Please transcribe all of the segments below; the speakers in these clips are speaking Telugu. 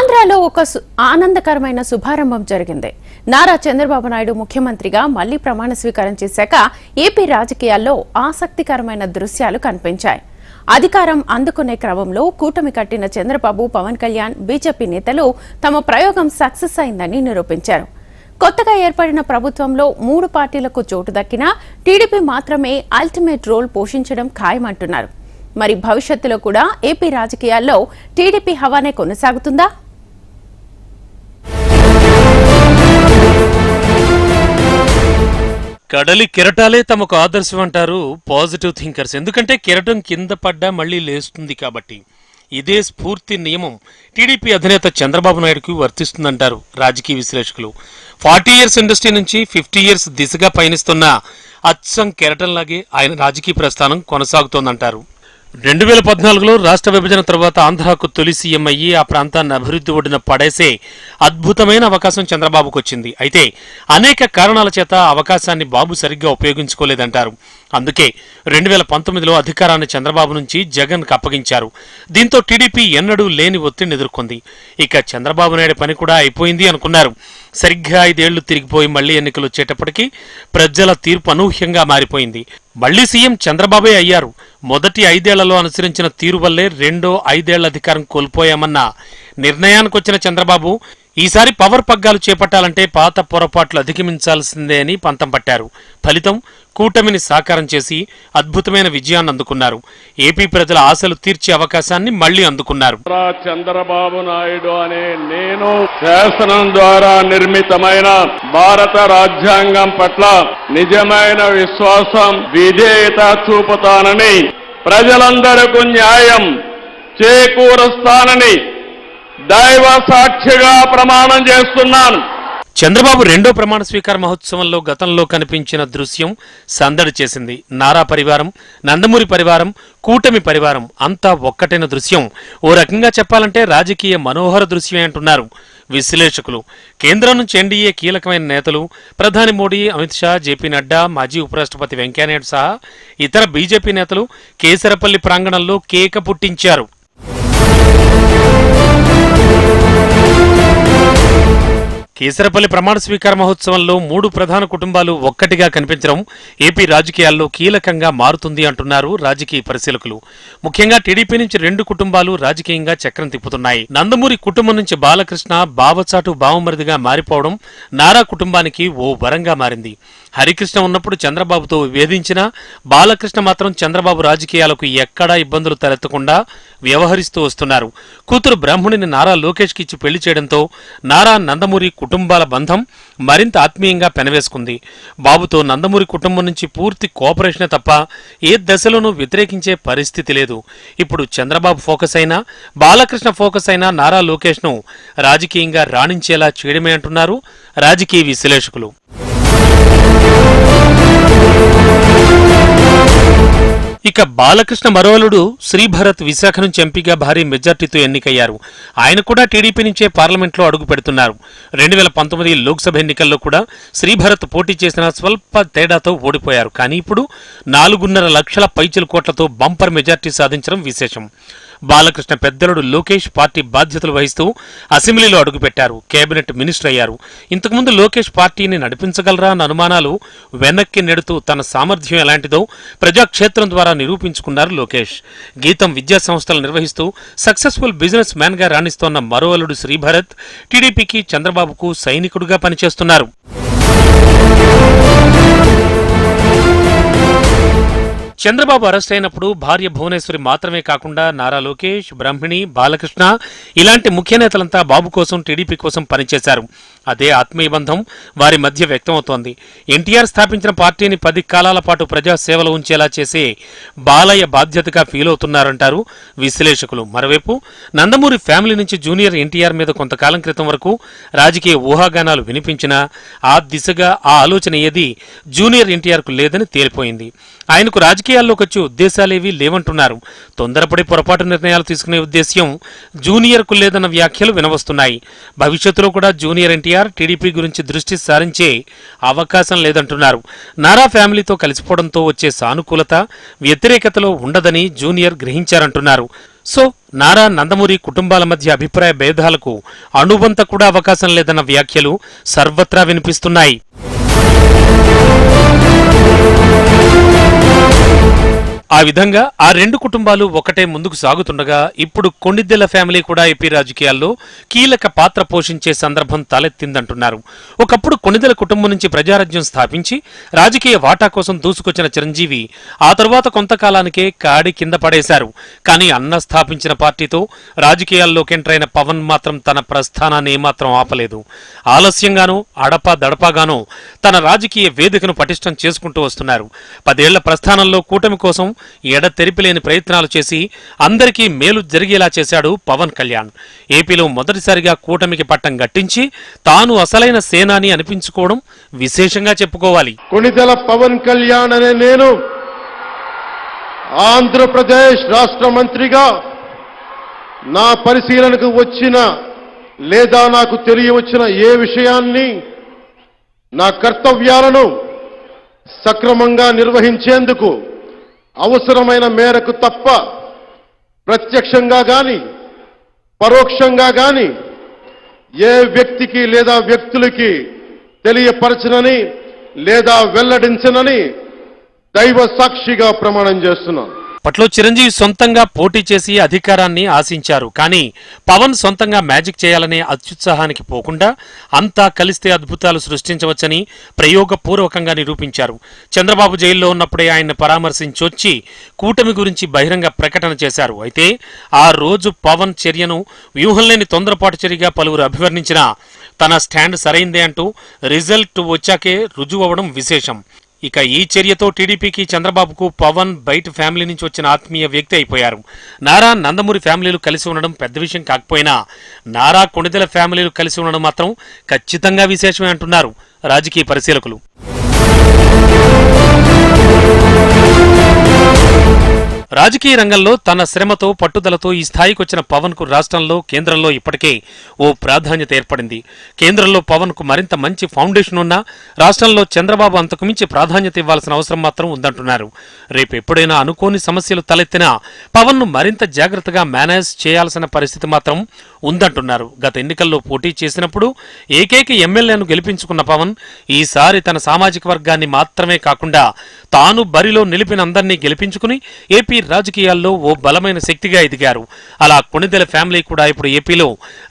ఆంధ్రాలో ఒక ఆనందకరమైన శుభారంభం జరిగింది. నారా చంద్రబాబు నాయుడు ముఖ్యమంత్రిగా మళ్లీ ప్రమాణ స్వీకారం చేశాక ఏపీ రాజకీయాల్లో ఆసక్తికరమైన దృశ్యాలు కనిపించాయి. అధికారం అందుకునే క్రమంలో కూటమి కట్టిన చంద్రబాబు, పవన్ కళ్యాణ్, బీజేపీ నేతలు తమ ప్రయోగం సక్సెస్ అయిందని నిరూపించారు. కొత్తగా ఏర్పడిన ప్రభుత్వంలో 3 పార్టీలకు చోటు దక్కినా టీడీపీ మాత్రమే అల్టిమేట్ రోల్ పోషించడం ఖాయమంటున్నారు. మరి భవిష్యత్తులో కూడా ఏపీ రాజకీయాల్లో టీడీపీ హవానే కొనసాగుతుందా? కడలి కెరటాలే తమకు ఆదర్శం అంటారు పాజిటివ్ థింకర్స్. ఎందుకంటే కెరటం కింద పడ్డా మళ్లీ లేస్తుంది కాబట్టి. ఇదే స్ఫూర్తి నియమం టీడీపీ అధినేత చంద్రబాబు నాయుడుకు వర్తిస్తుందంటారు రాజకీయ విశ్లేషకులు. 40 ఇయర్స్ ఇండస్ట్రీ నుంచి 50 ఇయర్స్ దిశగా పయనిస్తున్న అచ్చం కెరటంలాగే ఆయన రాజకీయ ప్రస్థానం కొనసాగుతోందంటారు. 2014లో రాష్ట్ర విభజన తర్వాత ఆంధ్రాకు తొలి సీఎం అయ్యి ఆ ప్రాంతాన్ని అభివృద్ధి ఒడిన పడేసే అద్భుతమైన అవకాశం చంద్రబాబుకు వచ్చింది. అయితే అనేక కారణాల చేత అవకాశాన్ని బాబు సరిగ్గా ఉపయోగించుకోలేదంటారు. అందుకే 2019లో అధికారాన్ని చంద్రబాబు నుంచి జగన్కు అప్పగించారు. దీంతో టీడీపీ ఎన్నడూ లేని ఒత్తిడిని ఎదుర్కొంది. ఇక చంద్రబాబు నాయుడు పని కూడా అయిపోయింది అనుకున్నారు. సరిగ్గా 5 ఏళ్లు తిరిగిపోయి మళ్లీ ఎన్నికలు వచ్చేటప్పటికీ ప్రజల తీర్పు అనూహ్యంగా మారిపోయింది. మళ్లీ సీఎం చంద్రబాబే అయ్యారు. మొదటి 5 ఏళ్లలో అనుసరించిన తీరు వల్లే రెండో 5 ఏళ్ల అధికారం కోల్పోయామన్న నిర్ణయానికొచ్చిన చంద్రబాబు ఈసారి పవర్ పగ్గాలు చేపట్టాలంటే పాత పొరపాట్లు అధిగమించాల్సిందే అని పంతం పట్టారు. ఫలితం కూటమిని సాకారం చేసి అద్భుతమైన విజయాన్ని అందుకున్నారు. ఏపీ ప్రజల ఆశలు తీర్చే అవకాశాన్ని మళ్లీ అందుకున్నారు. చంద్రబాబు నాయుడు అనే నేను శాసనం ద్వారా నిర్మితమైన భారత రాజ్యాంగం పట్ల నిజమైన విశ్వాసం, విధేయత చూపుతానని, ప్రజలందరికీ న్యాయం చేకూరుస్తానని దైవ సాక్షిగా ప్రమాణం చేస్తున్నాను. చంద్రబాబు రెండో ప్రమాణ స్వీకార మహోత్సవంలో గతంలో కనిపించిన దృశ్యం సందడి చేసింది. నారా పరివారం, నందమూరి పరివారం, కూటమి పరివారం అంతా ఒక్కటైన దృశ్యం. ఓ రకంగా చెప్పాలంటే రాజకీయ మనోహర దృశ్యమే అంటున్నారు విశ్లేషకులు. కేంద్రం నుంచి ఎన్డీఏ కీలకమైన నేతలు ప్రధాని మోడీ, అమిత్ షా, జేపీ నడ్డా, మాజీ ఉపరాష్ట్రపతి వెంకయ్యనాయుడు సహా ఇతర బీజేపీ నేతలు కేసరపల్లి ప్రాంగణంలో కేక పుట్టించారు. కేసరపల్లి ప్రమాణ స్వీకార మహోత్సవంలో 3 ప్రధాన కుటుంబాలు ఒక్కటిగా కనిపించడం ఏపీ రాజకీయాల్లో కీలకంగా మారుతుంది అంటున్నారు రాజకీయ పరిశీలకులు. ముఖ్యంగా టీడీపీ నుంచి 2 కుటుంబాలు రాజకీయంగా చక్రం తిప్పుతున్నాయి. నందమూరి కుటుంబం నుంచి బాలకృష్ణ బావచాటు బావమరిదిగా మారిపోవడం నారా కుటుంబానికి ఓ వరంగా మారింది. హరికృష్ణ ఉన్నప్పుడు చంద్రబాబుతో వేధించినా బాలకృష్ణ మాత్రం చంద్రబాబు రాజకీయాలకు ఎక్కడా ఇబ్బందులు తలెత్తకుండా వ్యవహరిస్తూ వస్తున్నారు. కూతురు బ్రాహ్మణిని నారా లోకేష్ కి ఇచ్చి పెళ్లి చేయడంతో నారా నందమూరి కుటుంబాల బంధం మరింత ఆత్మీయంగా పెనవేసుకుంది. బాబుతో నందమూరి కుటుంబం నుంచి పూర్తి కోఆపరేషనే తప్ప ఏ దశలోనూ వ్యతిరేకించే పరిస్థితి లేదు. ఇప్పుడు చంద్రబాబు ఫోకస్ అయినా, బాలకృష్ణ ఫోకస్ అయినా నారా లోకేష్ ను రాజకీయంగా రాణించేలా చేయడమే అంటున్నారు రాజకీయ విశ్లేషకులు. ఇక బాలకృష్ణ మరోలుడు శ్రీభరత్ విశాఖ నుంచి ఎంపీగా భారీ మెజార్టీతో ఎన్నికయ్యారు. ఆయన కూడా టీడీపీ నుంచే పార్లమెంట్లో అడుగు పెడుతున్నారు. 2019 లోక్సభ ఎన్నికల్లో కూడా శ్రీభరత్ పోటీ చేసిన స్వల్ప తేడాతో ఓడిపోయారు. కానీ ఇప్పుడు 4.5 లక్షల పైచిల కోట్లతో బంపర్ మెజార్టీ సాధించడం విశేషం. బాలకృష్ణ పెద్దలుడు లోకేష్ పార్టీ బాధ్యతలు వహిస్తూ అసెంబ్లీలో అడుగుపెట్టారు. కేబినెట్ మినిస్టర్ అయ్యారు. ఇంతకుముందు లోకేష్ పార్టీని నడిపించగలరా అన్న అనుమానాలు వెనక్కి నెడుతూ తన సామర్థ్యం ఎలాంటిదో ప్రజాక్షేత్రం ద్వారా నిరూపించుకున్నారు లోకేష్. గీతం విద్యా సంస్థలు నిర్వహిస్తూ సక్సెస్ఫుల్ బిజినెస్ మ్యాన్ గా రాణిస్తోన్న మరో అల్లుడు శ్రీభరత్ టీడీపీకి, చంద్రబాబుకు సైనికుడుగా పనిచేస్తున్నారు. చంద్రబాబు అరెస్ట్ అయినప్పుడు భార్య భువనేశ్వరి మాత్రమే కాకుండా నారా లోకేష్, బ్రాహ్మణి, బాలకృష్ణ ఇలాంటి ముఖ్య నేతలంతా బాబు కోసం, టీడీపీ కోసం పనిచేశారు. అదే ఆత్మీయ బంధం వారి మధ్య వ్యక్తమవుతోంది. ఎన్టీఆర్ స్థాపించిన పార్టీని 10 కాలాల పాటు ప్రజా సేవలు ఉంచేలా చేసే బాలయ్య బాధ్యతగా ఫీల్ అవుతున్నారంటారు విశ్లేషకులు. మరోవైపు నందమూరి ఫ్యామిలీ నుంచి జూనియర్ ఎన్టీఆర్ మీద కొంతకాలం క్రితం వరకు రాజకీయ ఊహాగానాలు వినిపించినా ఆ దిశగా ఆ ఆలోచన ఏది జూనియర్ ఎన్టీఆర్కు లేదని తేలిపోయింది. ఆయనకు రాజకీయాల్లోకి వచ్చే ఉద్దేశాలేవీ లేవంటున్నారు. తొందరపడి పొరపాటు నిర్ణయాలు తీసుకునే ఉద్దేశ్యం జూనియర్కు లేదన్న వ్యాఖ్యలు వినవస్తున్నాయి. భవిష్యత్తులో కూడా జూనియర్ ఎన్టీఆర్ టీడీపీ గురించి దృష్టి సారించే అవకాశం లేదంటున్నారు. నారా ఫ్యామిలీతో కలిసిపోవడంతో వచ్చే సానుకూలత, వ్యతిరేకతలో ఉండదని జూనియర్ గ్రహించారంటున్నారు. సో నారా నందమూరి కుటుంబాల మధ్య అభిప్రాయ భేదాలకు అణువంత కూడా అవకాశం లేదన్న వ్యాఖ్యలు సర్వత్రా వినిపిస్తున్నాయి. ఆ విధంగా ఆ రెండు కుటుంబాలు ఒకటే ముందుకు సాగుతుండగా ఇప్పుడు కొణిదెల ఫ్యామిలీ కూడా ఏపీ రాజకీయాల్లో కీలక పాత్ర పోషించే సందర్భం తలెత్తిందంటున్నారు. ఒకప్పుడు కొణిదెల కుటుంబం నుంచి ప్రజారాజ్యం స్థాపించి రాజకీయ వాటా కోసం దూసుకొచ్చిన చిరంజీవి ఆ తరువాత కొంతకాలానికే కాడి కింద పడేశారు. కానీ అన్న స్థాపించిన పార్టీతో రాజకీయాల్లోకి ఎంటరైన పవన్ మాత్రం తన ప్రస్థానాన్ని ఏమాత్రం ఆపలేదు. ఆలస్యంగానో అడపాదడపాగానో తన రాజకీయ వేదికను పటిష్టం చేసుకుంటూ వస్తున్నారు. 10 ఏళ్ల ప్రస్థానంలో కూటమి కోసం ఎడతెరిపిలేని ప్రయత్నాలు చేసి అందరికీ మేలు జరిగేలా చేశాడు పవన్ కళ్యాణ్. ఏపీలో మొదటిసారిగా కూటమికి పట్టం గట్టించి తాను అసలైన సేనాని అనిపించుకోవడం విశేషంగా చెప్పుకోవాలి. కొణిదెల పవన్ కళ్యాణ్ అనే నేను ఆంధ్రప్రదేశ్ రాష్ట్ర మంత్రిగా నా పరిశీలనకు వచ్చిన లేదా నాకు తెలియవచ్చిన ఏ విషయాన్ని నా కర్తవ్యాలను సక్రమంగా నిర్వహించేందుకు అవసరమైన మేరకు తప్ప ప్రత్యక్షంగా గాని పరోక్షంగా గాని ఏ వ్యక్తికి లేదా వ్యక్తులకి తెలియపరచనని లేదా వెల్లడించనని దైవ సాక్షిగా ప్రమాణం చేస్తున్నాను. అప్పట్లో చిరంజీవి సొంతంగా పోటీ చేసి అధికారాన్ని ఆశించారు. కానీ పవన్ సొంతంగా మ్యాజిక్ చేయాలనే అత్యుత్సాహానికి పోకుండా అంతా కలిస్తే అద్భుతాలు సృష్టించవచ్చని ప్రయోగపూర్వకంగా నిరూపించారు. చంద్రబాబు జైల్లో ఉన్నప్పుడే ఆయన్ని పరామర్శించొచ్చి కూటమి గురించి బహిరంగ ప్రకటన చేశారు. అయితే ఆ రోజు పవన్ చర్యను వ్యూహంలేని తొందరపాటు చర్యగా పలువురు అభివర్ణించినా తన స్టాండ్ సరైందే అంటూ రిజల్ట్ వచ్చాకే రుజువు అవ్వడం విశేషం. ఇక ఈ చర్యతో టీడీపీకి చంద్రబాబుకు పవన్ బయట ఫ్యామిలీ నుంచి వచ్చిన ఆత్మీయ వ్యక్తి అయిపోయారు. నారా నందమూరి ఫ్యామిలీలు కలిసి ఉండడం పెద్ద విషయం కాకపోయినా నారా కొణిదెల ఫ్యామిలీలు కలిసి ఉండడం మాత్రం ఖచ్చితంగా విశేషమే అంటున్నారు రాజకీయ పరిశీలకులు. రాజకీయ రంగంలో తన శ్రమతో పట్టుదలతో ఈ స్థాయికి వచ్చిన పవన్ కు రాష్ట్రంలో కేంద్రంలో ఇప్పటికే ఓ ప్రాధాన్యత ఏర్పడింది. కేంద్రంలో పవన్ కు మరింత మంచి ఫౌండేషన్ ఉన్నా రాష్ట్రంలో చంద్రబాబు అంతకు మించి ప్రాధాన్యత ఇవ్వాల్సిన అవసరం మాత్రం ఉందంటున్నారు. రేపు ఎప్పుడైనా అనుకోని సమస్యలు తలెత్తినా పవన్ ను మరింత జాగ్రత్తగా మేనేజ్ చేయాల్సిన పరిస్థితి మాత్రం ఉందంటున్నారు. గత ఎన్నికల్లో పోటీ చేసినప్పుడు ఏకైక ఎమ్మెల్యేను గెలిపించుకున్న పవన్ ఈసారి తన సామాజిక వర్గాన్ని మాత్రమే కాకుండా తాను బరిలో నిలిపిన అందరినీ గెలిపించుకుని ఏపీ రాజకీయాల్లో ఓ బలమైన శక్తిగా ఎదిగారు. అలా కొణిదెల ఫ్యామిలీ కూడా ఇప్పుడు ఏపీలో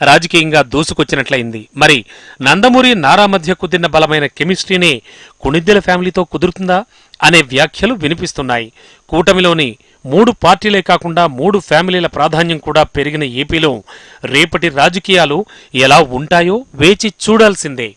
రాజకీయంగా దూసుకొచ్చినట్లయింది. మరి నందమూరి నారా మధ్య కుదిరిన బలమైన కెమిస్ట్రీనే కొణిదెల ఫ్యామిలీతో కుదురుతుందా అనే వ్యాఖ్యలు వినిపిస్తున్నాయి. కూటమిలోని 3 పార్టీలే కాకుండా 3 ఫ్యామిలీల ప్రాధాన్యం కూడా పెరిగిన ఏపీలో రేపటి రాజకీయాలు ఎలా ఉంటాయో వేచి చూడాల్సిందే.